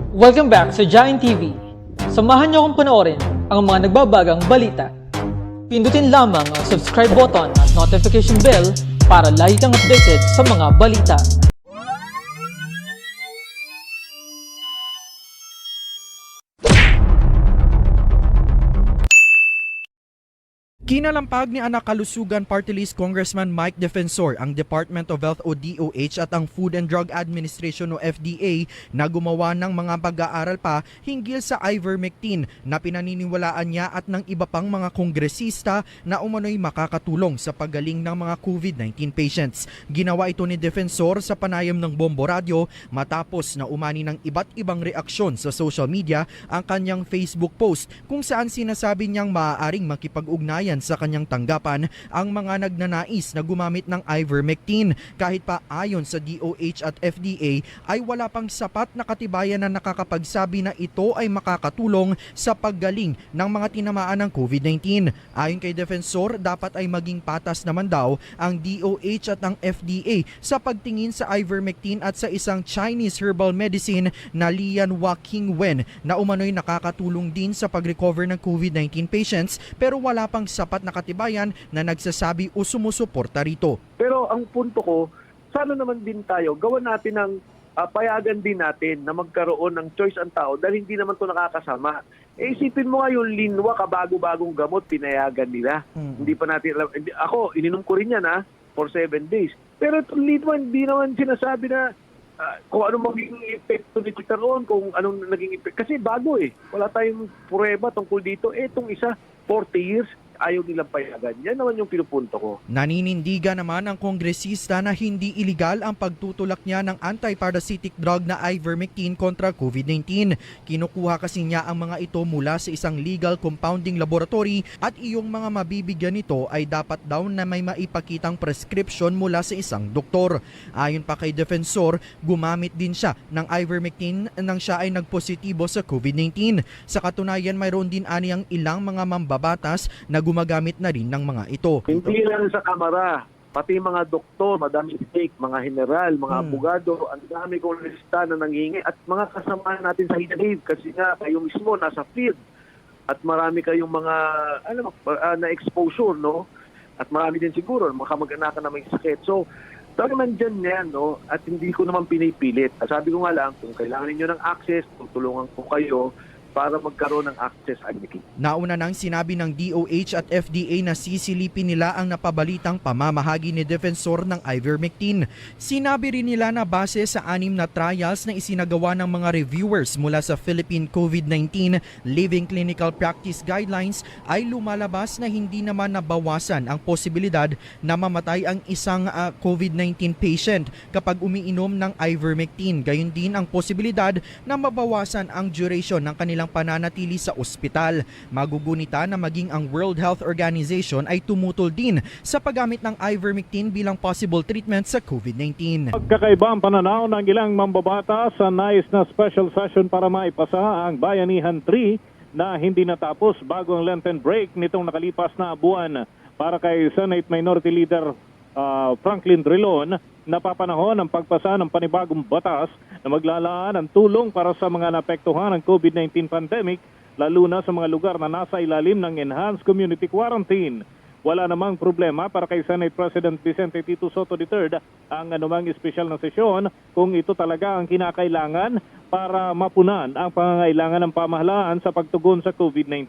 Welcome back sa Giant TV. Samahan niyo akong panoorin ang mga nagbabagang balita. Pindutin lamang ang subscribe button at notification bell para lagi kang updated sa mga balita. Kinalampag ni Anak Kalusugan Party List Congressman Mike Defensor ang Department of Health o DOH at ang Food and Drug Administration o FDA na gumawa ng mga pag-aaral pa hinggil sa ivermectin na pinaniniwalaan niya at ng iba pang mga kongresista na umano'y makakatulong sa paggaling ng mga COVID-19 patients. Ginawa ito ni Defensor sa panayam ng Bombo Radio matapos na umani ng iba't ibang reaksyon sa social media ang kanyang Facebook post kung saan sinasabi niyang maaaring makipag-ugnayan sa kanyang tanggapan ang mga nagnanais na gumamit ng ivermectin kahit pa ayon sa DOH at FDA ay wala pang sapat na katibayan na nakakapagsabi na ito ay makakatulong sa paggaling ng mga tinamaan ng COVID-19. Ayon kay Defensor, dapat ay maging patas naman daw ang DOH at ang FDA sa pagtingin sa ivermectin at sa isang Chinese herbal medicine na Lian Hua King Wen na umano'y nakakatulong din sa pag-recover ng COVID-19 patients pero wala pang sapat na katibayan na nagsasabi o sumusuporta rito. Pero ang punto ko, sana naman din tayo, gawan natin ng payagan din natin na magkaroon ng choice ang tao dahil hindi naman ito nakakasama. Isipin mo nga yung Linwa, kabago-bagong gamot, pinayagan nila. Hindi pa natin alam. Ako, ininom ko rin yan for 7 days. Pero itong Linwa, hindi naman sinasabi na kung anong magiging epekto nito karoon, kung anong naging epekto. Kasi bago wala tayong prueba tungkol dito. Itong isa, 40 years, ayaw nilang payagan. Yan naman yung pinupunto ko. Naninindigan naman ang kongresista na hindi iligal ang pagtutulak niya ng anti-parasitic drug na ivermectin kontra COVID-19. Kinukuha kasi niya ang mga ito mula sa isang legal compounding laboratory at iyong mga mabibigyan nito ay dapat daw na may maipakitang prescription mula sa isang doktor. Ayon pa kay Defensor, gumamit din siya ng ivermectin nang siya ay nagpositibo sa COVID-19. Sa katunayan, mayroon din aniyang ilang mga mambabatas na gumagamit na rin ng mga ito. Hindi lang sa kamara, pati mga doktor, madami stake, mga general, mga abogado, ang dami kong lista na nangingi at mga kasama natin sa Hinahib kasi nga kayo mismo nasa field at marami kayong mga na exposure, no? At marami din siguro mga kamag-anakan na may sakit. So, naman dyan yan, no? At hindi ko naman pinipilit. Sabi ko nga lang, kung kailangan niyo ng access, tutulungan ko kayo para magkaroon ng access advocate. Nauna nang sinabi ng DOH at FDA na sisilipin nila ang napabalitang pamamahagi ni Defensor ng ivermectin. Sinabi rin nila na base sa 6 na trials na isinagawa ng mga reviewers mula sa Philippine COVID-19 Living Clinical Practice Guidelines ay lumalabas na hindi naman nabawasan ang posibilidad na mamatay ang isang COVID-19 patient kapag umiinom ng ivermectin. Gayon din ang posibilidad na mabawasan ang duration ng kanilang pananatili sa ospital. Magugunita na maging ang World Health Organization ay tumutol din sa paggamit ng ivermectin bilang possible treatment sa COVID-19. Magkakaiba ang pananaw ng ilang mambabata sa nais na special session para maipasa ang Bayanihan 3 na hindi natapos bago ang Lenten break nitong nakalipas na buwan. Para kay Senate Minority Leader Franklin Drilon, napapanahon ang pagpasa ng panibagong batas na maglalaan ng tulong para sa mga naapektuhan ng COVID-19 pandemic, lalo na sa mga lugar na nasa ilalim ng Enhanced Community Quarantine. Wala namang problema para kay Senate President Vicente Tito Soto III ang anumang espesyal na sesyon kung ito talaga ang kinakailangan para mapunan ang pangangailangan ng pamahalaan sa pagtugon sa COVID-19.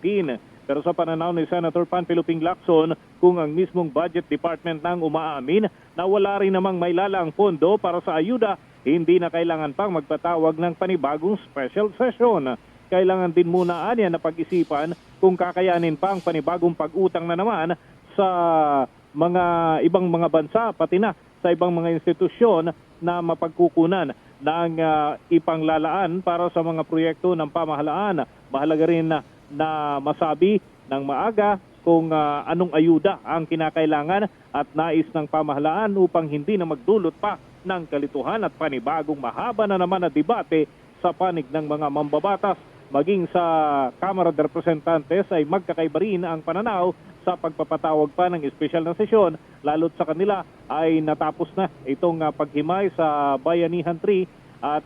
Pero sa pananaw ni Senator Panfilo Ping Lacson, kung ang mismong budget department nang umaamin na wala rin namang mailalang pondo para sa ayuda, hindi na kailangan pang magpatawag ng panibagong special session. Kailangan din muna anya na pag-isipan kung kakayanin pa ang panibagong pag-utang na naman sa mga ibang mga bansa, pati na sa ibang mga institusyon na mapagkukunan ng ipanglalaan para sa mga proyekto ng pamahalaan. Mahalaga rin na masabi ng maaga kung anong ayuda ang kinakailangan at nais ng pamahalaan upang hindi na magdulot pa ng kalituhan at panibagong mahaba na naman na debate sa panig ng mga mambabatas. Maging sa Kamara de Representantes ay magkakaiba rin ang pananaw sa pagpapatawag pa ng espesyal na sesyon, lalo't sa kanila ay natapos na itong paghimay sa Bayanihan 3 at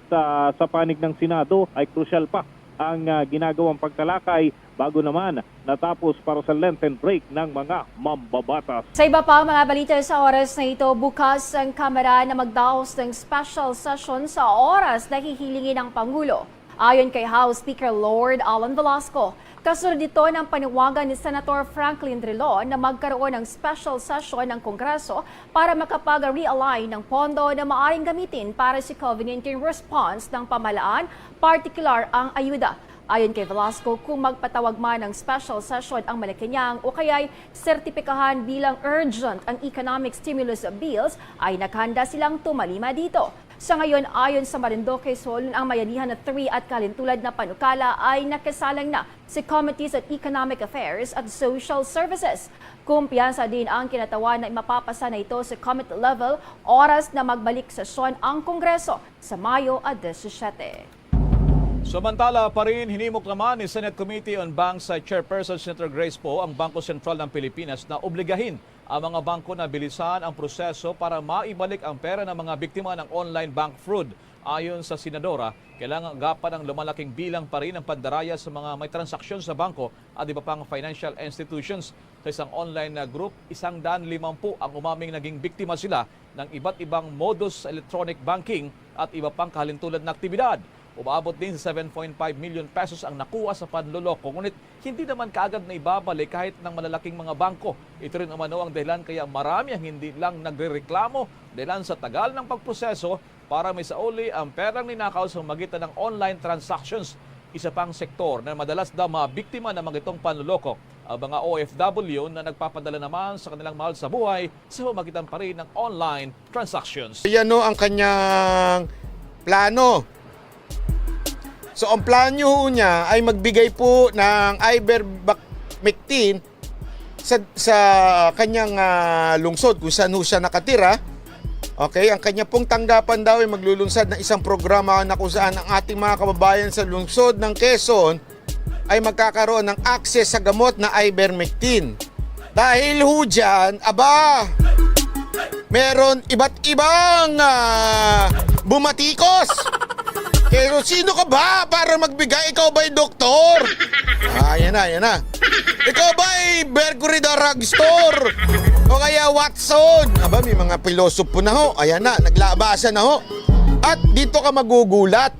sa panig ng Senado ay crucial pa ang ginagawang pagtalakay bago naman natapos para sa Lenten break ng mga mambabatas. Sa iba pa mga balita sa oras na ito, bukas ang Kamara na magdaos ng special session sa oras na hihilingin ng Pangulo. Ayon kay House Speaker Lord Alan Velasco, kasunod ito ng paniwagan ni Senator Franklin Drilon na magkaroon ng special session ng Kongreso para makapag-realign ng pondo na maaring gamitin para sa COVID-19 response ng pamahalaan, partikular ang ayuda. Ayon kay Velasco, kung magpatawag man ng special session ang Malacanang o kaya'y sertipikahan bilang urgent ang economic stimulus bills, ay nakahanda silang tumalima dito. Sa ngayon, ayon sa Marinduque Sol, ang Mayanihan na 3 at Kalintulad na panukala ay nakasalang na sa Committees on Economic Affairs at Social Services. Kumpiyansa din ang kinatawan na mapapasa na ito sa committee level oras na magbalik sesyon ang Kongreso sa Mayo 17. Samantala pa rin, hinimok naman ni Senate Committee on Banks Chairperson Senator Grace Poe ang Bangko Sentral ng Pilipinas na obligahin ang mga bangko na bilisan ang proseso para maibalik ang pera ng mga biktima ng online bank fraud. Ayon sa Senadora, kailangan agapan ng lumalaking bilang pa rin ang pandaraya sa mga may transaksyon sa bangko at iba pang financial institutions. Sa isang online na group, 150 ang umaming naging biktima sila ng iba't ibang modus electronic banking at iba pang kahalintulad na aktibidad. Umaabot din sa 7.5 million pesos ang nakuha sa panloloko, ngunit hindi naman kaagad na ibabalik kahit ng malalaking mga bangko. Ito rin umano ang dahilan kaya marami ang hindi lang nagrereklamo dahilan sa tagal ng pagproseso para may sauli ang perang ninakaw sa magitan ng online transactions. Isa pang sektor na madalas daw mabiktima ng mga itong panloloko, ang mga OFW na nagpapadala naman sa kanilang mahal sa buhay sa pamagitan pa rin ng online transactions. Yan o ang kanyang plano. So ang plano niya ay magbigay po ng ivermectin sa kanyang lungsod kung saan siya nakatira. Okay, ang kanya pong tanggapan daw ay maglulunsad ng isang programa na kung saan ang ating mga kababayan sa lungsod ng Quezon ay magkakaroon ng access sa gamot na ivermectin. Dahil ho dyan, meron iba't ibang bumatikos. Pero sino ka ba para magbigay? Ikaw ba'y doktor? Yan na. Ikaw ba'y Mercury Drug Store? O kaya Watson? May mga pilosopo na ho. Ayan na, naglabasa na ho. At dito ka magugulat.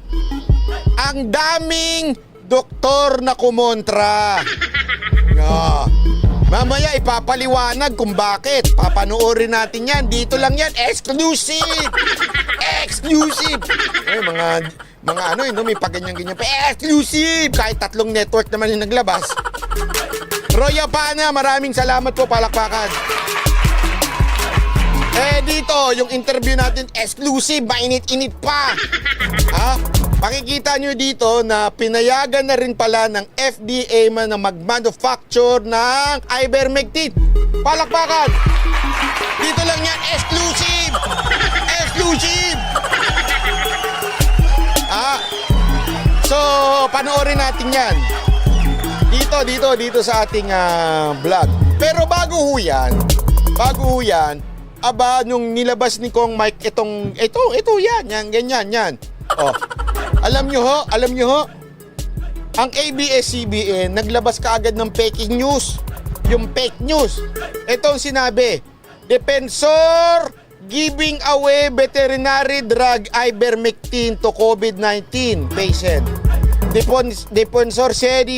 Ang daming doktor na kumontra. Mamaya ipapaliwanag kung bakit. Papanoorin natin yan. Dito lang yan. Exclusive! May paganyan-ganyan pa. Exclusive! Kahit 3 network naman yung naglabas. Roya Pana, maraming salamat po, palakpakan. Dito, yung interview natin, exclusive, mainit-init pa. Pakikita nyo dito na pinayagan na rin pala ng FDA na mag-manufacture ng ivermectin. Palakpakan! Dito lang yan, exclusive! Exclusive! So, panoorin natin yan. Dito sa ating vlog. Pero bago ho yan, nung nilabas ni Kong Mike ito yan, ganyan. Alam nyo ho, ang ABS-CBN naglabas kaagad ng fake news. Yung fake news. Ito ang sinabi, Defensor giving away veterinary drug ivermectin to COVID-19 patient. Defensor said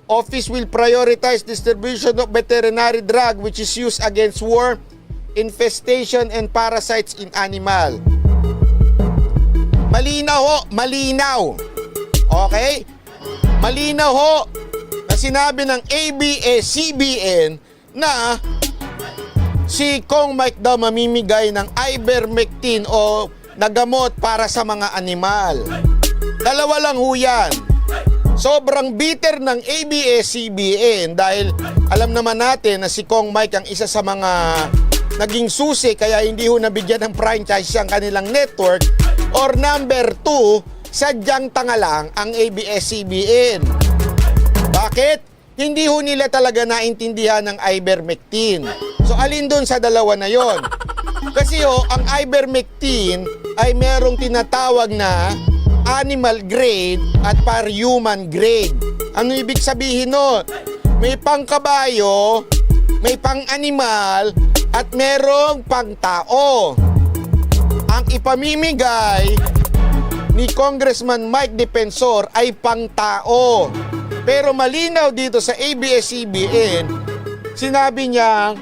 office will prioritize distribution of veterinary drug which is used against worm infestation and parasites in animal. Malinaw. Okay? Malinaw ho na sinabi ng ABS-CBN na si Kong Mike daw mamimigay ng ivermectin o nagamot para sa mga animal. Dalawa lang ho yan. Sobrang bitter ng ABS-CBN dahil alam naman natin na si Kong Mike ang isa sa mga naging susi kaya hindi ho nabigyan ng franchise ang kanilang network. Or number 2, sadyang tanga lang ang ABS-CBN. Bakit? Hindi ho nila talaga naintindihan ng ivermectin. So alin doon sa dalawa na yon? Kasi ang ivermectin ay merong tinatawag na animal grade at human grade. Ano ibig sabihin nun? May pangkabayo, may pang-animal, at merong pang-tao. Ang ipamimigay ni Congressman Mike Defensor ay pang-tao. Pero malinaw dito sa ABS-CBN, sinabi niya,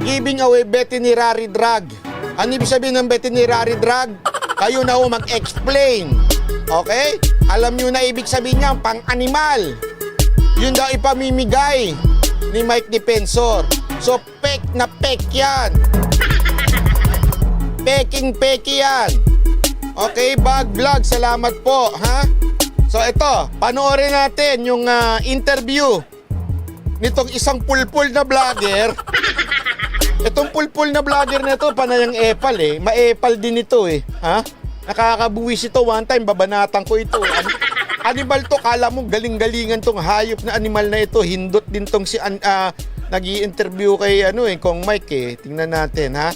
giving away veterinary drug. Ano ibig sabihin ng veterinary drug? Kayo na mag-explain. Okay? Alam nyo na ibig sabihin niya, pang-animal. Yun daw ipamimigay ni Mike Defensor. So, pek na pek yan. Peking-peki yan. Okay, Bag Vlog, salamat po. Ha? So, ito, panoorin natin yung interview nitong isang pulpul na vlogger. Itong pulpul na vlogger na ito, panayang epal eh. Ma-epal din ito eh. Ha? Nakakabuwis ito. One time, babanatan ko ito. Animal to, kala mo galing-galingan tong hayop na animal na ito. Hindot din tong si nag-i-interview kay Kong Mike eh. Tingnan natin ha.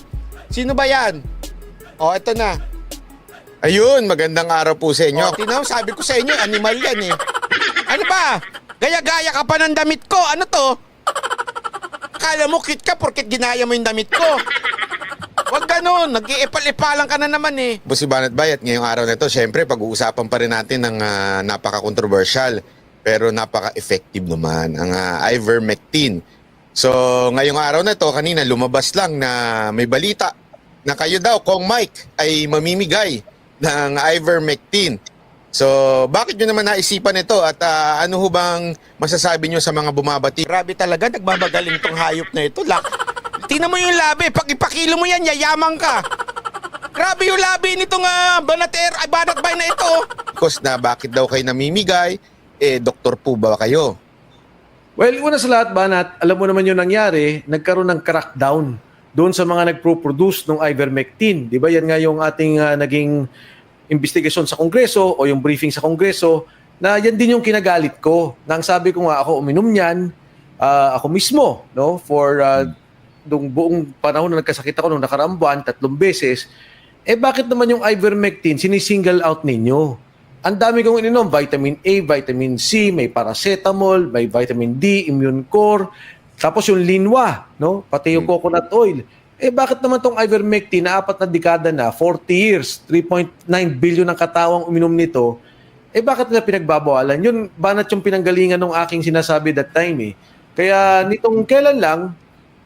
Sino ba yan? Ito na. Ayun, magandang araw po sa inyo. Tingnan mo, sabi ko sa inyo, animal yan eh. Ano ba? Gaya-gaya ka pa ng damit ko. Ano to? Akala mo cute ka porket ginaya mo yung damit ko. Wag ganun, nag-iipal-ipalan ka na naman eh. Boss Banat Bayat, ngayong araw na ito, syempre pag-uusapan pa rin natin ng napaka-controversial pero napaka-effective naman, ang ivermectin. So, ngayong araw na ito, kanina lumabas lang na may balita na kayo daw, Kong Mike, ay mamimigay ng ivermectin. So, bakit nyo naman naisipan ito at ano ho bang masasabi nyo sa mga bumabati? Grabe talaga, nagmamagaling tong hayop na ito. Tingnan mo yung labi, pag ipakilo mo yan, yayaman ka. Grabe yung labi nitong banatbay na ito. Because na bakit daw kayo namimigay, doktor po ba kayo? Well, una sa lahat, Banat, alam mo naman yung nangyari, nagkaroon ng crackdown doon sa mga nagpro-produce ng ivermectin. Di ba yan nga yung ating naging investigasyon sa Kongreso o yung briefing sa Kongreso na yan din yung kinagalit ko. Nang sabi ko nga ako uminom niyan, ako mismo, no, for nung buong panahon na nagkasakit ako nung nakaraang buwan, 3 beses, bakit naman yung ivermectin sinisingle out ninyo? Ang dami kong ininom, vitamin A, vitamin C, may paracetamol, may vitamin D, immune core, tapos yung linwa, no, pati yung coconut oil. Bakit naman tong ivermectin na 4 na dekada na, 40 years, 3.9 billion ang katawang uminom nito, bakit nila pinagbabawalan? Yun, banat yung pinanggalingan ng aking sinasabi that time eh. Kaya nitong kailan lang,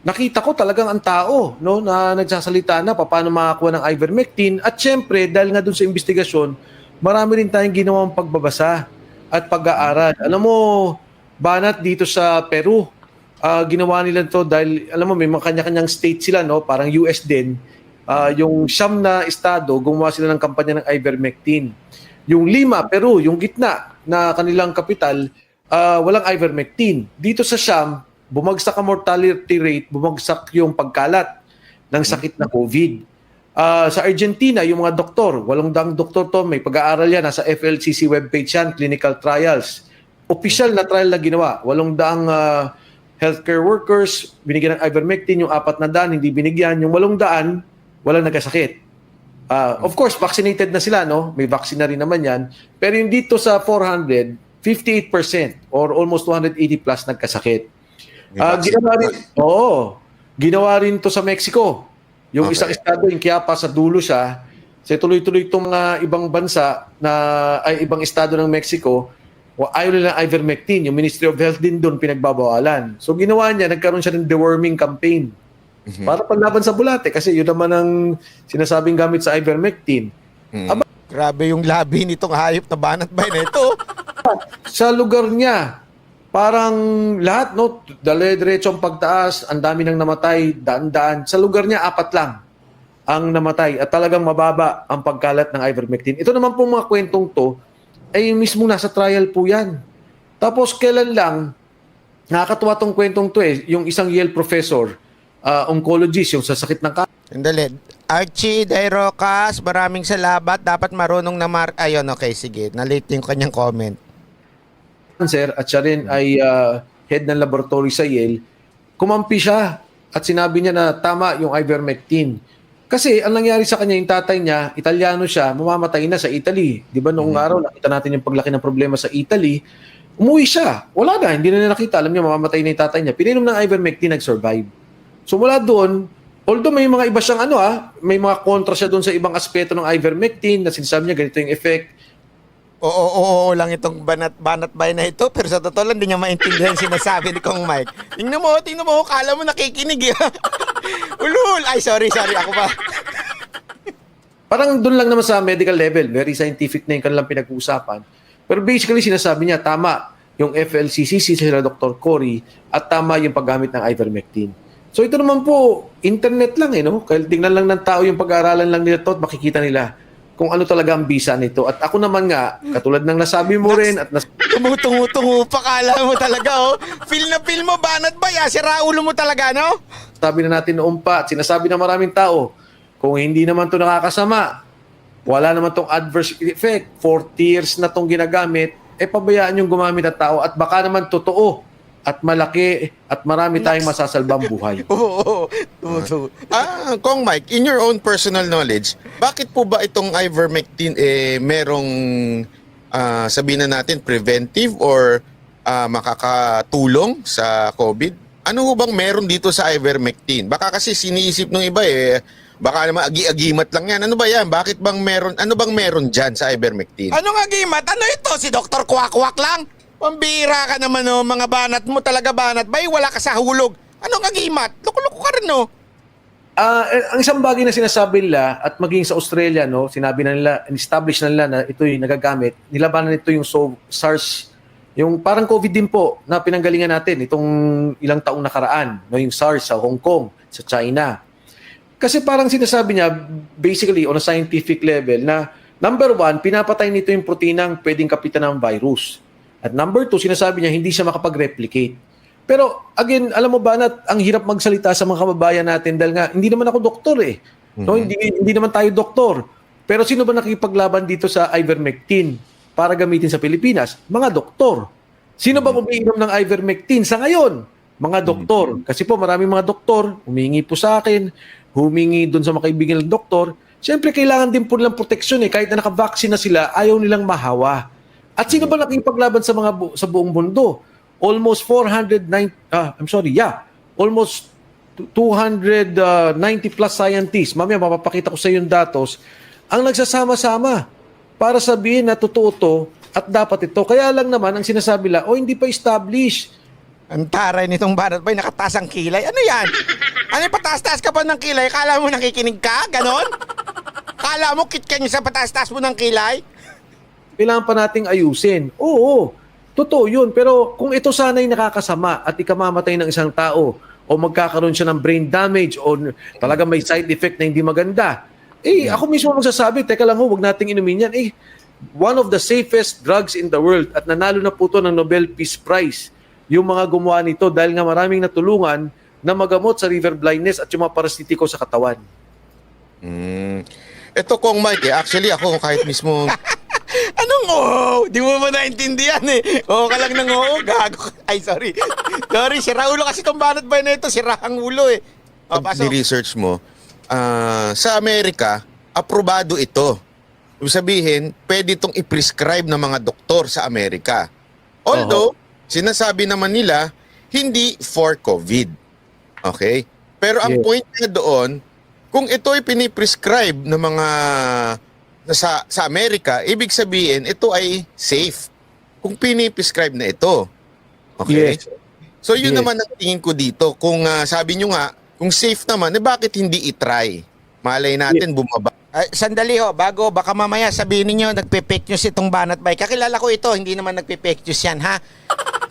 nakita ko talagang ang tao, no, na nagsasalita na paano makakuha ng ivermectin. At syempre, dahil nga dun sa investigasyon, marami rin tayong ginawang pagbabasa at pag-aaral. Alam mo, banat dito sa Peru, ginawa nila to dahil, alam mo, may mga kanya-kanyang state sila, no? Parang US din. Yung Siyam na estado, gumawa sila ng kampanya ng ivermectin. Yung Lima, Peru, yung gitna na kanilang kapital, walang ivermectin. Dito sa Siyam, bumagsak ang mortality rate, bumagsak yung pagkalat ng sakit na COVID. Sa Argentina, yung mga doktor, 800 doktor to, may pag-aaral yan, nasa FLCC webpage yan, clinical trials. Official na trial na ginawa, 800 healthcare workers, binigyan ng ivermectin, yung 400 hindi binigyan, yung 800 walang nagkasakit. Of course, vaccinated na sila, no? May vaccine na rin naman yan. Pero yung dito sa 400, 58% or almost 280 plus nagkasakit. Ginawa rin to sa Mexico. Yung isang estado, yung Chiapas, sa dulo siya. Kasi tuloy-tuloy itong mga ibang bansa ay ibang estado ng Mexico, ayaw nila ng ivermectin. Yung Ministry of Health din doon pinagbabawalan. So ginawa niya, nagkaroon siya ng deworming campaign. Para panlaban sa bulate. Kasi yun naman ang sinasabing gamit sa ivermectin. Grabe yung labi nitong hayop na banatbay na ito. Sa lugar niya, parang lahat, no, dale-diretso ang pagtaas, ang dami nang namatay, daan-daan. Sa lugar niya, 4 lang ang namatay at talagang mababa ang pagkalat ng ivermectin. Ito naman po mga kwentong to, ay mismo nasa trial po yan. Tapos kailan lang, nakakatuwa tong kwentong to yung isang Yale professor, oncologist, yung sa sakit ng Sandali. Archie Dairocas, maraming salamat. Dapat marunong na Ayun, okay, sige. Nalate yung kanyang comment. cancer at siya rin ay head ng laboratory sa Yale, kumampi siya at sinabi niya na tama yung ivermectin. Kasi ang nangyari sa kanya, yung tatay niya, Italiano siya, mamamatay na sa Italy. Di ba noong araw, nakita natin yung paglaki ng problema sa Italy, umuwi siya. Wala na, hindi na niya nakita. Alam niya, mamamatay na yung tatay niya. Pininom ng ivermectin, nag-survive. So mula doon, although may mga iba siyang may mga kontra siya doon sa ibang aspeto ng ivermectin na sinasabi niya, ganito yung effect. Oo lang itong banat bay na ito, pero sa totoo lang, hindi niya maintindihan sinasabi ni Kong Mike. Tingnan mo, kala mo nakikinig. Ulul! Ay, sorry, ako pa. Parang doon lang naman sa medical level, very scientific na yung kanilang pinag-uusapan. Pero basically, sinasabi niya, tama yung FLCCC sila Dr. Cory at tama yung paggamit ng ivermectin. So ito naman po, internet lang no? Kaya tingnan lang ng tao yung pag-aaralan lang nila to at makikita nila kung ano talaga ang bisa nito. At ako naman nga, katulad ng nasabi mo rin at Tumutungo pa, kala mo talaga, Feel na feel mo, banat bay, si Raulo mo talaga, no? sabi na natin noon pa at sinasabi ng maraming tao, kung hindi naman to nakakasama, wala naman tong adverse effect, 40 years na tong ginagamit, pabayaan yung gumamit ng tao at baka naman totoo at malaki at marami tayong masasalbang buhay. Oo. Kong Mike, in your own personal knowledge, bakit po ba itong ivermectin merong sabihin na natin preventive or makakatulong sa COVID? Ano ho bang meron dito sa ivermectin? Baka kasi siniisip ng iba baka naman agi-agimat lang yan. Ano ba yan? Bakit bang meron? Ano bang meron dyan sa ivermectin? Anong agimat? Ano ito? Si Dr. Kwak-Kwak lang? Pambira ka naman, mga banat mo talaga, banat bay, wala ka sa hulog. Anong agimat? Loko-loko ka rin, no? Ang isang bagay na sinasabi nila at maging sa Australia, sinabi na nila, establish na nila na ito yung nagagamit, nilabanan nito yung SARS, yung parang COVID din po na pinanggalingan natin itong ilang taong nakaraan, yung SARS sa Hong Kong, sa China. Kasi parang sinasabi niya, basically on a scientific level, na number one, pinapatay nito yung proteinang pwedeng kapitan ng virus. At number two, sinasabi niya, hindi siya makapag-replicate. Pero again, alam mo ba na ang hirap magsalita sa mga kababayan natin dahil nga, hindi naman ako doktor No, hindi naman tayo doktor. Pero sino ba nakikipaglaban dito sa ivermectin para gamitin sa Pilipinas? Mga doktor. Sino ba umiinom ng ivermectin sa ngayon? Mga doktor. Kasi po maraming mga doktor, humingi po sa akin, humingi doon sa mga kaibigan ng doktor. Siyempre, kailangan din po nilang proteksyon Kahit na nakavaccine na sila, ayaw nilang mahawa. At sino ba nakikipaglaban sa sa buong mundo? Almost almost 290 plus scientists. Mamaya mapapakita ko sa iyo yung datos. Ang nagsasama-sama para sabihin na totoo to at dapat ito. Kaya lang naman ang sinasabi lang, hindi pa established. Ang taray nitong banat bay, nakataas ang kilay. Ano yan? Ano yung pataas-taas ka pa ng kilay? Kala mo nakikinig ka? Ganon? Kala mo kit ka niyo sa pataas-taas mo ng kilay? Kailangan pa nating ayusin. Oo, totoo yun. Pero kung ito sana'y nakakasama at ikamamatay ng isang tao o magkakaroon siya ng brain damage o talaga may side effect na hindi maganda, ako mismo magsasabi, teka lang huwag nating inumin yan. One of the safest drugs in the world at nanalo na po ito ng Nobel Peace Prize yung mga gumawa nito dahil nga maraming natulungan na magamot sa river blindness at yung mga parasitiko sa katawan. Ito Kong Mike, actually ako kahit mismo... Anong oo? Di mo ba naintindihan Oo ka lang ng oo, gago. Ay, sorry. Sorry, sira ulo kasi itong banat ba na ito? Sira ang ulo Ni-research mo, sa Amerika, aprobado ito. Ibig sabihin, pwede itong i-prescribe ng mga doktor sa Amerika. Although, sinasabi naman nila, hindi for COVID. Okay? Pero ang point na doon, kung ito ay piniprescribe ng mga sa Amerika, ibig sabihin, ito ay safe. Kung piniprescribe na ito. Okay? Yes. So yun naman ang tingin ko dito. Kung sabi nyo nga, kung safe naman, bakit hindi i-try? Malay natin bumaba. Sandali bago baka mamaya sabihin niyo nagpe-fake news itong banat bay. Kakilala ko ito, hindi naman nagpe-fake news yan, ha?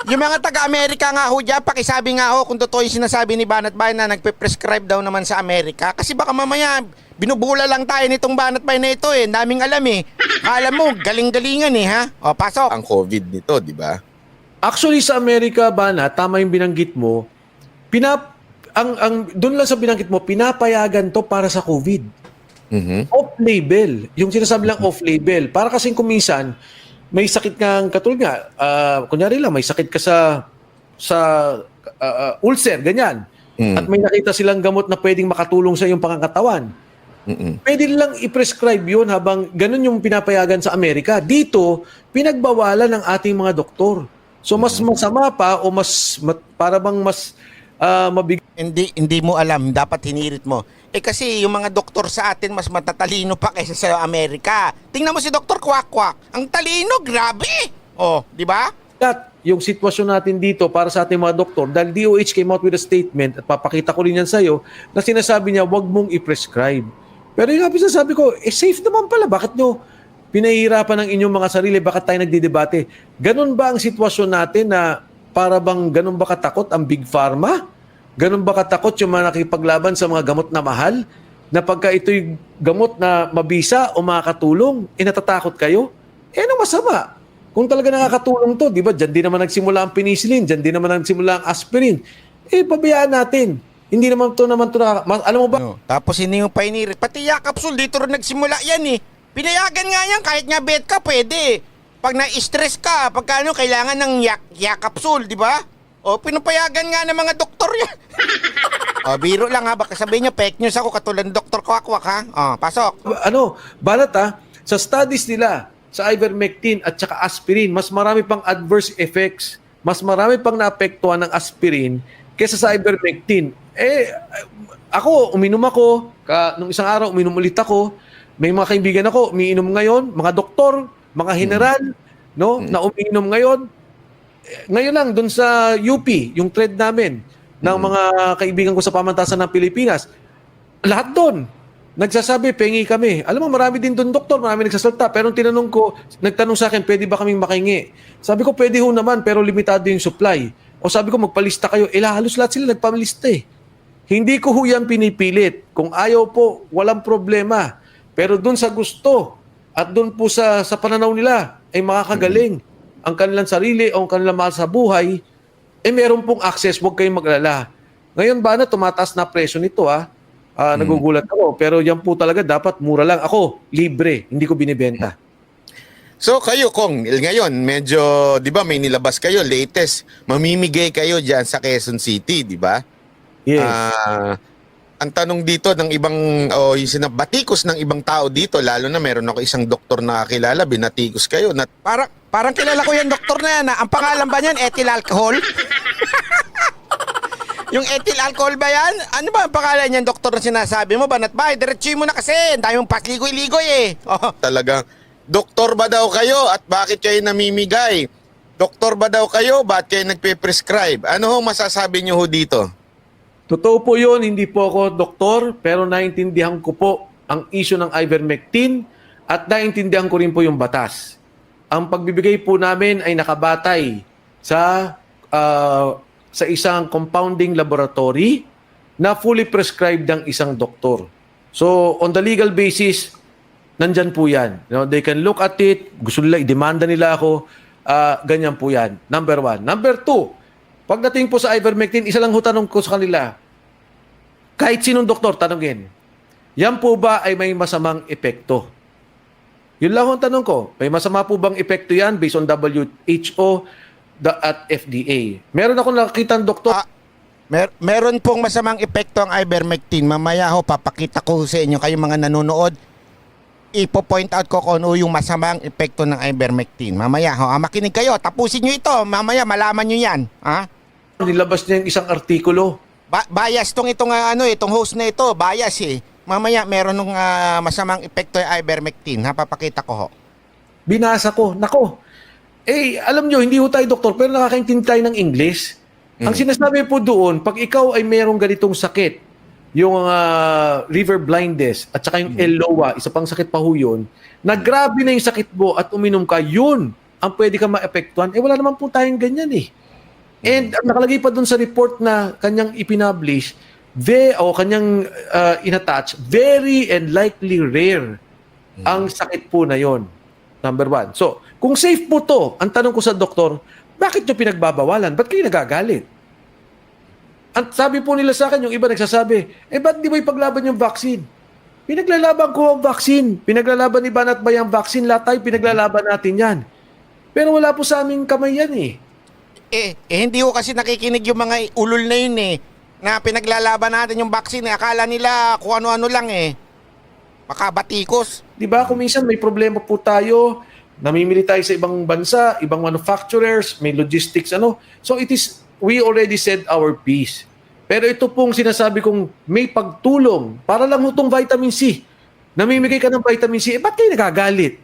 Yung mga taga-Amerika nga dyan, pakisabi nga kung totoo yung sinasabi ni Banat Bay na nagpe-prescribe daw naman sa Amerika. Kasi baka mamaya, binubula lang tayo nitong Banat Bay na ito Daming alam Alam mo, galing-galingan ha? Pasok. Ang COVID nito, di ba? Actually sa Amerika, Bana, tama yung binanggit mo, doon lang sa binanggit mo, pinapayagan to para sa COVID. Off-label. Yung sinasabi lang off-label. Para kasing kuminsan, may sakit kang katulad nga, kunyari lang, may sakit ka sa ulcer, ganyan. At may nakita silang gamot na pwedeng makatulong sa iyong pangangatawan. Pwede lang i-prescribe yun habang ganun yung pinapayagan sa Amerika. Dito, pinagbawalan ng ating mga doktor. So mas masama pa o para bang mas mabigat. Hindi mo alam, dapat hinirit mo. Kasi yung mga doktor sa atin mas matatalino pa kaysa sa Amerika. Tingnan mo si Dr. Kwak-Kwak. Ang talino, grabe. Oh, di ba? Yung sitwasyon natin dito para sa ating mga doktor, dahil DOH came out with a statement, at papakita ko rin yan sa'yo, na sinasabi niya, wag mong i-prescribe. Pero yung sabi ko, safe naman pala. Bakit nyo pinahihirapan ng inyong mga sarili? Bakit tayo nagdidebate? Ganun ba ang sitwasyon natin na para bang ganun ba katakot ang Big Pharma? Ganun ba katakot yung mga nakipaglaban sa mga gamot na mahal? Na pagka ito'y gamot na mabisa o makakatulong, natatakot kayo? Anong masama? Kung talaga nakakatulong to, di ba? Diyan din naman nagsimula ang penicillin, diyan din naman nagsimula ang aspirin. Pabayaan natin. Hindi naman to alam mo ba? Tapos hindi mo pa hinirit. Pati Yakapsul, dito rin nagsimula yan eh. Pinayagan nga yan, kahit nga bed ka, pwede. Pag na-stress ka, pagka kailangan ng Yakapsul, di ba? O, pinapayagan nga ng mga doktor yan. Biro lang ha, baka sabihin nyo, fake news ako katulad ng Dr. Kwak-Kwak ha. Pasok. Balat sa studies nila, sa ivermectin at saka aspirin, mas marami pang adverse effects. Mas marami pang naapektuhan ng aspirin kaysa sa ivermectin. Uminom ako, nung isang araw, uminom ulit ako. May mga kaibigan ako, umiinom ngayon, mga doktor, mga general, na umiinom ngayon. Ngayon lang, dun sa UP, yung thread namin, ng mga kaibigan ko sa pamantasan ng Pilipinas, lahat doon, nagsasabi, pengi kami. Alam mo, marami din doon doktor, marami nagsasalta. Pero nagtanong sa akin, pwede ba kaming makahingi? Sabi ko, pwede ho naman, pero limitado yung supply. O sabi ko, magpalista kayo. Halos lahat sila nagpamilista eh. Hindi ko ho yan pinipilit. Kung ayaw po, walang problema. Pero doon sa gusto at doon po sa pananaw nila ay makakagaling ang kanilang sarili o ang kanilang mahal sa buhay, meron pong access, huwag kayong maglala. Ngayon ba na tumataas na presyo nito nagugulat ako. Pero yan po talaga dapat mura lang. Ako, libre. Hindi ko binibenta. So kayo, Kong, ngayon, medyo, di ba, may nilabas kayo, latest, mamimigay kayo dyan sa Quezon City, di ba? Yes. Ang tanong dito ng ibang, yung sinabatikos ng ibang tao dito, lalo na meron ako isang doktor na kilala, binatikos kayo. Parang kilala ko yung doktor na yan. Ang pangalan ba niyan? Ethyl alcohol? Yung ethyl alcohol ba yan? Ano ba ang pangalan niyan, doktor na sinasabi mo? Banat ba? Diretsuhin mo na kasi. Dahil yung pasligoy-ligoy eh. Talagang, doktor ba daw kayo at bakit kayo namimigay? Doktor ba daw kayo, bakit kayo nagpe-prescribe? Ano ho masasabi niyo ho dito? Totoo po yun, hindi po ako doktor, pero naintindihan ko po ang issue ng ivermectin at naintindihan ko rin po yung batas. Ang pagbibigay po namin ay nakabatay sa isang compounding laboratory na fully prescribed ng isang doktor. So, on the legal basis, nandyan po yan. They can look at it, gusto nila, i-demanda nila ako, ganyan po yan. Number one. Number two, pagdating po sa ivermectin, isa lang ho tanong ko sa kanila, kahit sinong doktor, tanongin, yan po ba ay may masamang epekto? Yun lang ang tanong ko, may masama po bang epekto yan based on WHO at FDA? Meron ako nakakita ng doktor. Meron pong masamang epekto ang ivermectin. Mamaya ho, papakita ko sa inyo, kayong mga nanonood. Ipo-point out ko kung ano yung masamang epekto ng ivermectin. Mamaya ho, makinig kayo, tapusin nyo ito. Mamaya malaman nyo yan. Nilabas niya yung isang artikulo. Bias itong host na ito, bias eh. Mamaya meron ng masamang epekto yung ivermectin. Papakita ko ho. Binasa ko. Nako. Alam nyo, hindi ho tayo doktor, pero nakakaintindi tayo ng English. Ang sinasabi po doon, pag ikaw ay merong ganitong sakit, yung river blindness at saka yung LOA, isa pang sakit pa ho yun, na grabe na yung sakit mo at uminom ka, yun ang pwede ka maepektuhan. Wala naman po tayong ganyan eh. And nakalagay pa doon sa report na kanyang ipinublish, kanyang inattach, very and likely rare ang sakit po na yon. Number one. So, kung safe po to, ang tanong ko sa doktor, bakit nyo pinagbabawalan? Ba't kayo nagagalit? Ang sabi po nila sa akin, yung iba nagsasabi, ba't di mo ipaglaban yung vaccine? Pinaglalaban ko ang vaccine. Pinaglalaban ni Banat Bay ang vaccine. Lahat tayo pinaglalaban natin yan. Pero wala po sa aming kamay yan eh. Hindi ko kasi nakikinig yung mga ulol na yun eh. Na pinaglalaban natin yung vaccine. Akala nila kung ano-ano lang eh. Makabatikos. Di ba? Kung minsan may problema po tayo, namimili tayo sa ibang bansa, ibang manufacturers, may logistics, ano. So we already said our piece. Pero ito pong sinasabi kong may pagtulong para lang itong vitamin C. Namimigay ka ng vitamin C, ba't kayo nagagalit?